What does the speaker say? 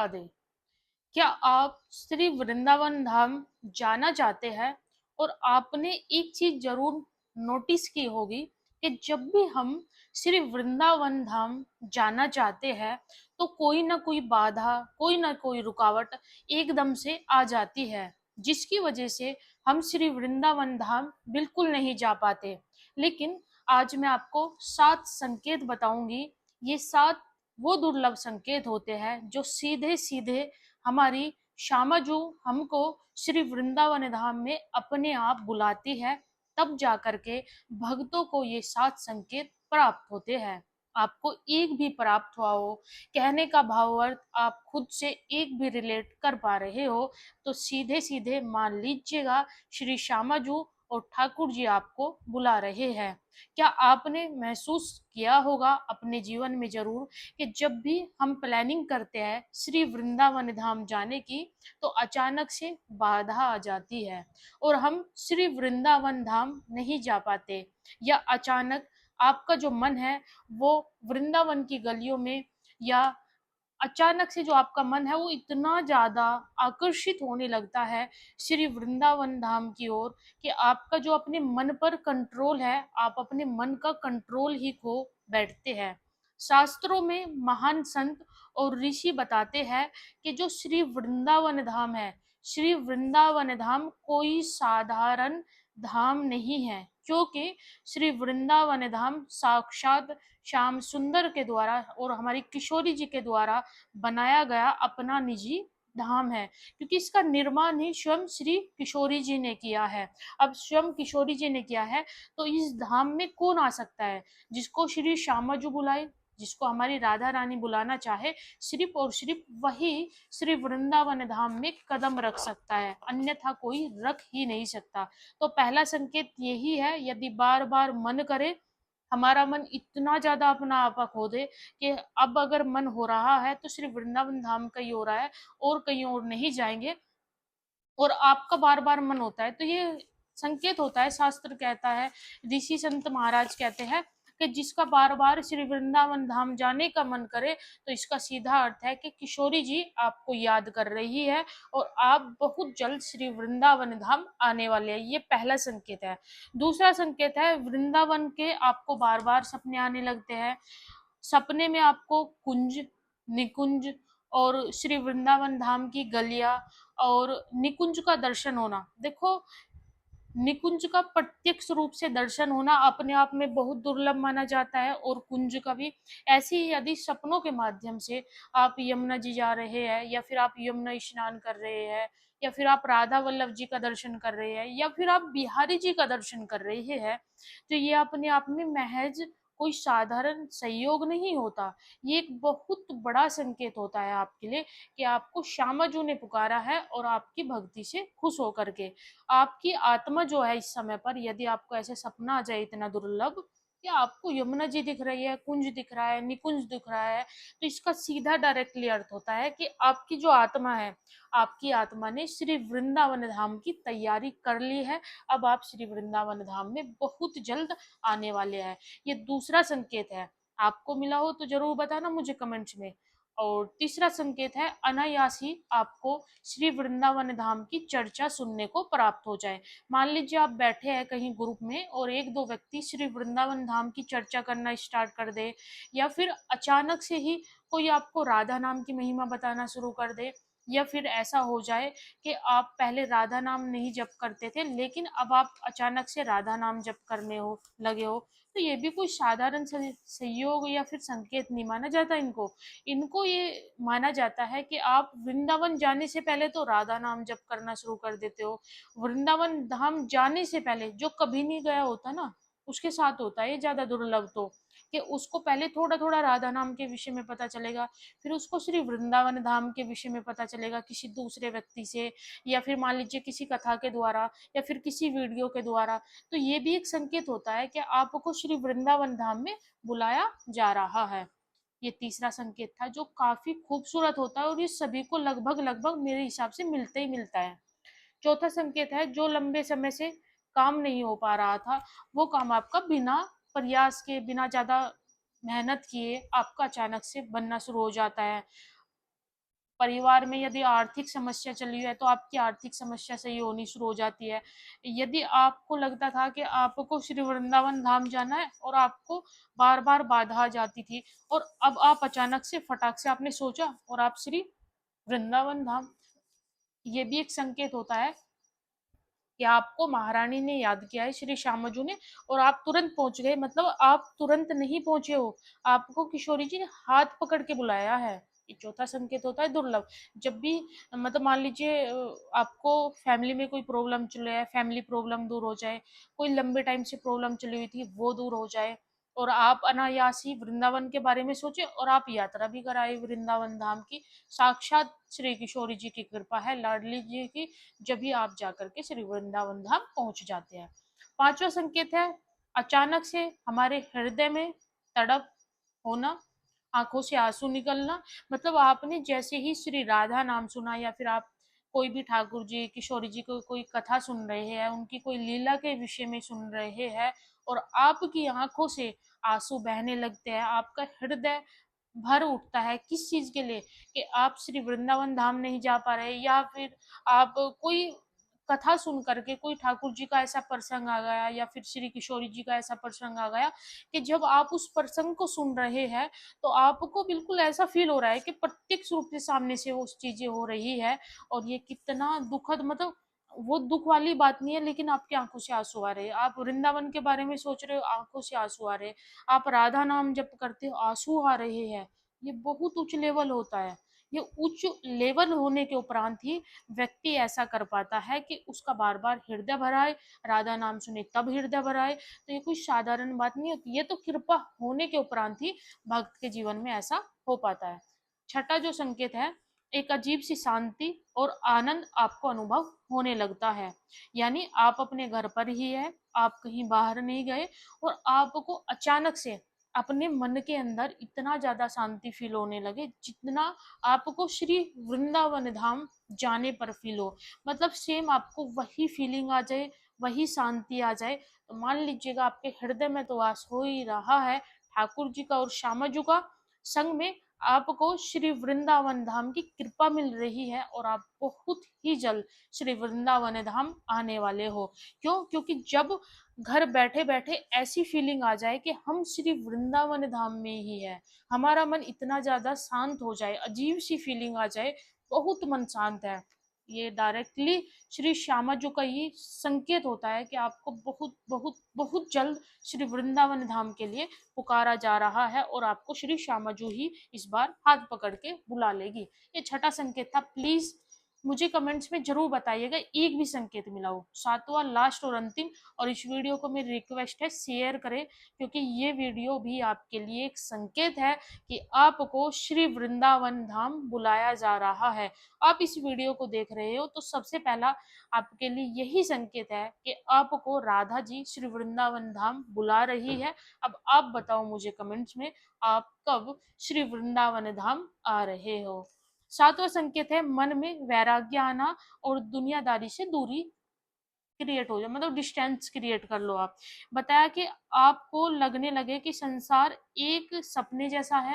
दें। क्या आप श्री वृंदावन धाम जाना चाहते हैं? और आपने एक चीज जरूर नोटिस की होगी कि जब भी हम श्री वृंदावन धाम जाना चाहते हैं तो कोई ना कोई बाधा, कोई ना कोई रुकावट एकदम से आ जाती है, जिसकी वजह से हम श्री वृंदावन धाम बिल्कुल नहीं जा पाते। लेकिन आज मैं आपको 7 संकेत बताऊंगी। ये 7 वो दुर्लभ संकेत होते हैं जो सीधे सीधे हमारी श्यामा जो हमको श्री वृंदावन धाम में अपने आप बुलाती है, तब जाकर के भक्तों को ये 7 संकेत प्राप्त होते हैं। आपको एक भी प्राप्त हुआ हो, कहने का भावार्थ आप खुद से एक भी रिलेट कर पा रहे हो, तो सीधे सीधे मान लीजिएगा श्री श्यामा जी और ठाकुर जी आपको बुला रहे हैं। क्या आपने महसूस किया होगा अपने जीवन में जरूर कि जब भी हम प्लानिंग करते हैं श्री वृंदावन धाम जाने की, तो अचानक से बाधा आ जाती है और हम श्री वृंदावन धाम नहीं जा पाते, या अचानक आपका जो मन है वो वृंदावन की गलियों में, या अचानक से जो आपका मन है वो इतना ज्यादा आकर्षित होने लगता है श्री वृंदावन धाम की ओर कि आपका जो अपने मन पर कंट्रोल है, आप अपने मन का कंट्रोल ही खो बैठते हैं। शास्त्रों में महान संत और ऋषि बताते हैं कि जो श्री वृंदावन धाम है, श्री वृंदावन धाम कोई साधारण धाम नहीं है, क्योंकि श्री वृंदावन धाम साक्षात श्याम सुंदर के द्वारा और हमारी किशोरी जी के द्वारा बनाया गया अपना निजी धाम है, क्योंकि इसका निर्माण ही स्वयं श्री किशोरी जी ने किया है। अब स्वयं किशोरी जी ने किया है तो इस धाम में कौन आ सकता है? जिसको श्री श्यामा जी बुलाए, जिसको हमारी राधा रानी बुलाना चाहे, सिर्फ और सिर्फ वही श्री वृंदावन धाम में कदम रख सकता है, अन्यथा कोई रख ही नहीं सकता। तो पहला संकेत यही है, यदि बार बार मन करे, हमारा मन इतना ज्यादा अपना आपा खो दे कि अब अगर मन हो रहा है तो सिर्फ वृंदावन धाम का ही हो रहा है और कहीं और नहीं जाएंगे, और आपका बार बार मन होता है, तो ये संकेत होता है, शास्त्र कहता है, ऋषि संत महाराज कहते हैं कि जिसका बार बार श्री वृंदावन धाम जाने का मन करे, तो इसका सीधा अर्थ है कि किशोरी जी आपको याद कर रही है और आप बहुत जल्द श्री वृंदावन धाम आने वाले हैं। ये पहला संकेत है। दूसरा संकेत है, वृंदावन के आपको बार बार सपने आने लगते हैं। सपने में आपको कुंज, निकुंज और श्री वृंदावन धाम की गलियां और निकुंज का दर्शन होना। देखो, निकुंज का प्रत्यक्ष रूप से दर्शन होना अपने आप में बहुत दुर्लभ माना जाता है, और कुंज का भी। ऐसे ही यदि सपनों के माध्यम से आप यमुना जी जा रहे हैं, या फिर आप यमुना स्नान कर रहे हैं, या फिर आप राधा वल्लभ जी का दर्शन कर रहे हैं, या फिर आप बिहारी जी का दर्शन कर रहे हैं, तो ये अपने आप में महज कोई साधारण संयोग नहीं होता। ये एक बहुत बड़ा संकेत होता है आपके लिए कि आपको श्यामा जी ने पुकारा है, और आपकी भक्ति से खुश होकर के आपकी आत्मा जो है इस समय पर, यदि आपको ऐसे सपना आ जाए इतना दुर्लभ कि आपको यमुना जी दिख रही है, कुंज दिख रहा है, निकुंज दिख रहा है, तो इसका सीधा डायरेक्टली अर्थ होता है कि आपकी जो आत्मा है, आपकी आत्मा ने श्री वृंदावन धाम की तैयारी कर ली है। अब आप श्री वृंदावन धाम में बहुत जल्द आने वाले हैं। ये दूसरा संकेत है। आपको मिला हो तो जरूर बताना मुझे कमेंट्स में। और तीसरा संकेत है, अनायास ही आपको श्री वृंदावन धाम की चर्चा सुनने को प्राप्त हो जाए। मान लीजिए आप बैठे हैं कहीं ग्रुप में और एक दो व्यक्ति श्री वृंदावन धाम की चर्चा करना स्टार्ट कर दे, या फिर अचानक से ही कोई आपको राधा नाम की महिमा बताना शुरू कर दे, या फिर ऐसा हो जाए कि आप पहले राधा नाम नहीं जप करते थे लेकिन अब आप अचानक से राधा नाम जप करने हो लगे हो, तो ये भी कोई साधारण संयोग या फिर संकेत नहीं माना जाता। इनको इनको ये माना जाता है कि आप वृंदावन जाने से पहले तो राधा नाम जप करना शुरू कर देते हो। वृंदावन धाम जाने से पहले जो कभी नहीं गया होता ना, उसके साथ होता है ये ज्यादा दुर्लभ, तो कि उसको पहले थोड़ा थोड़ा राधा नाम के विषय में पता चलेगा, फिर उसको श्री वृंदावन धाम के विषय में पता चलेगा किसी दूसरे व्यक्ति से, या फिर मान लीजिए किसी कथा के द्वारा, या फिर किसी वीडियो के द्वारा। तो ये भी एक संकेत होता है कि आपको श्री वृंदावन धाम में बुलाया जा रहा है। ये तीसरा संकेत था जो काफी खूबसूरत होता है, और ये सभी को लगभग लगभग मेरे हिसाब से मिलते ही मिलता है। चौथा संकेत है, जो लंबे समय से काम नहीं हो पा रहा था, वो काम आपका बिना प्रयास के, बिना ज्यादा मेहनत किए आपका अचानक से बनना शुरू हो जाता है। परिवार में यदि आर्थिक समस्या चली है तो आपकी आर्थिक समस्या सही होनी शुरू हो जाती है। यदि आपको लगता था कि आपको श्री वृंदावन धाम जाना है और आपको बार बार बाधा आ जाती थी, और अब आप अचानक से फटाक से आपने सोचा और आप श्री वृंदावन धाम, ये भी एक संकेत होता है कि आपको महारानी ने याद किया है, श्री श्यामजू ने, और आप तुरंत पहुंच गए। मतलब आप तुरंत नहीं पहुंचे हो, आपको किशोरी जी ने हाथ पकड़ के बुलाया है। ये चौथा संकेत होता है दुर्लभ। जब भी मतलब मान लीजिए आपको फैमिली में कोई प्रॉब्लम चल रहा है, फैमिली प्रॉब्लम दूर हो जाए, कोई लंबे टाइम से प्रॉब्लम चली हुई थी वो दूर हो जाए, और आप अनायास ही वृंदावन के बारे में सोचे और आप यात्रा भी कराए वृंदावन धाम की। साक्षात श्री किशोरी जी की कृपा है, लाडली जी की, जब भी आप जाकर के श्री वृंदावन धाम पहुंच जाते हैं। पांचवा संकेत है अचानक से हमारे हृदय में तड़प होना, आंखों से आंसू निकलना। मतलब आपने जैसे ही श्री राधा नाम सुना, या फिर आप कोई भी ठाकुर जी किशोरी जी को कोई कथा सुन रहे हैं, उनकी कोई लीला के विषय में सुन रहे हैं, और आपकी आंखों से आंसू बहने लगते हैं, आपका हृदय भर उठता है किस चीज के लिए, कि आप श्री वृंदावन धाम नहीं जा पा रहे, या फिर आप कोई कथा सुन करके कोई ठाकुर जी का ऐसा प्रसंग आ गया, या फिर श्री किशोरी जी का ऐसा प्रसंग आ गया कि जब आप उस प्रसंग को सुन रहे हैं तो आपको बिल्कुल ऐसा फील हो रहा है कि प्रत्यक्ष रूप से सामने से वो चीजें हो रही है। और ये कितना दुखद, मतलब वो दुख वाली बात नहीं है, लेकिन आपकी आंखों से आंसू आ रहे हैं, आप वृंदावन के बारे में सोच रहे हो आंखों से आंसू आ रहे हैं, आप राधा नाम जप करते हो आंसू आ रहे हैं। ये बहुत उच्च लेवल होता है। ये उच्च लेवल होने के उपरांत ही व्यक्ति ऐसा कर पाता है कि उसका बार बार हृदय भराए, राधा नाम सुने तब हृदय भराए। तो ये कोई साधारण बात नहीं होती, ये तो कृपा होने के उपरांत ही भक्त के जीवन में ऐसा हो पाता है। छठा जो संकेत है, एक अजीब सी शांति और आनंद आपको अनुभव होने लगता है। यानी आप अपने घर पर ही है, आप कहीं बाहर नहीं गए, और आपको अचानक से अपने मन के अंदर इतना ज्यादा शांति फील होने लगे जितना आपको श्री वृंदावन धाम जाने पर फील हो। मतलब सेम आपको वही फीलिंग आ जाए, वही शांति आ जाए। तो मान लीजिएगा आपके हृदय में तो वास हो ही रहा है ठाकुर जी का और श्यामा जी का, संग में आपको श्री वृंदावन धाम की कृपा मिल रही है, और आप बहुत ही जल्द श्री वृंदावन धाम आने वाले हो। क्यों? क्योंकि जब घर बैठे बैठे ऐसी फीलिंग आ जाए कि हम श्री वृंदावन धाम में ही है, हमारा मन इतना ज्यादा शांत हो जाए, अजीब सी फीलिंग आ जाए, बहुत मन शांत है, ये डायरेक्टली श्री श्यामा जी का ही संकेत होता है कि आपको बहुत बहुत बहुत जल्द श्री वृंदावन धाम के लिए पुकारा जा रहा है, और आपको श्री श्यामा जी ही इस बार हाथ पकड़ के बुला लेगी। ये छठा संकेत था। प्लीज मुझे कमेंट्स में जरूर बताइएगा एक भी संकेत मिला हो। सातवां लास्ट और अंतिम, और इस वीडियो को मेरी रिक्वेस्ट है शेयर करें, क्योंकि ये वीडियो भी आपके लिए एक संकेत है कि आपको श्री वृंदावन धाम बुलाया जा रहा है। आप इस वीडियो को देख रहे हो तो सबसे पहला आपके लिए यही संकेत है कि आपको राधा जी श्री वृंदावन धाम बुला रही है। अब आप बताओ मुझे कमेंट्स में, आप कब श्री वृंदावन धाम आ रहे हो। सातवां संकेत है मन में वैराग्य आना और दुनियादारी से दूरी क्रिएट हो जाए, मतलब डिस्टेंस क्रिएट कर लो आप। बताया कि आपको लगने लगे कि संसार एक सपने जैसा है,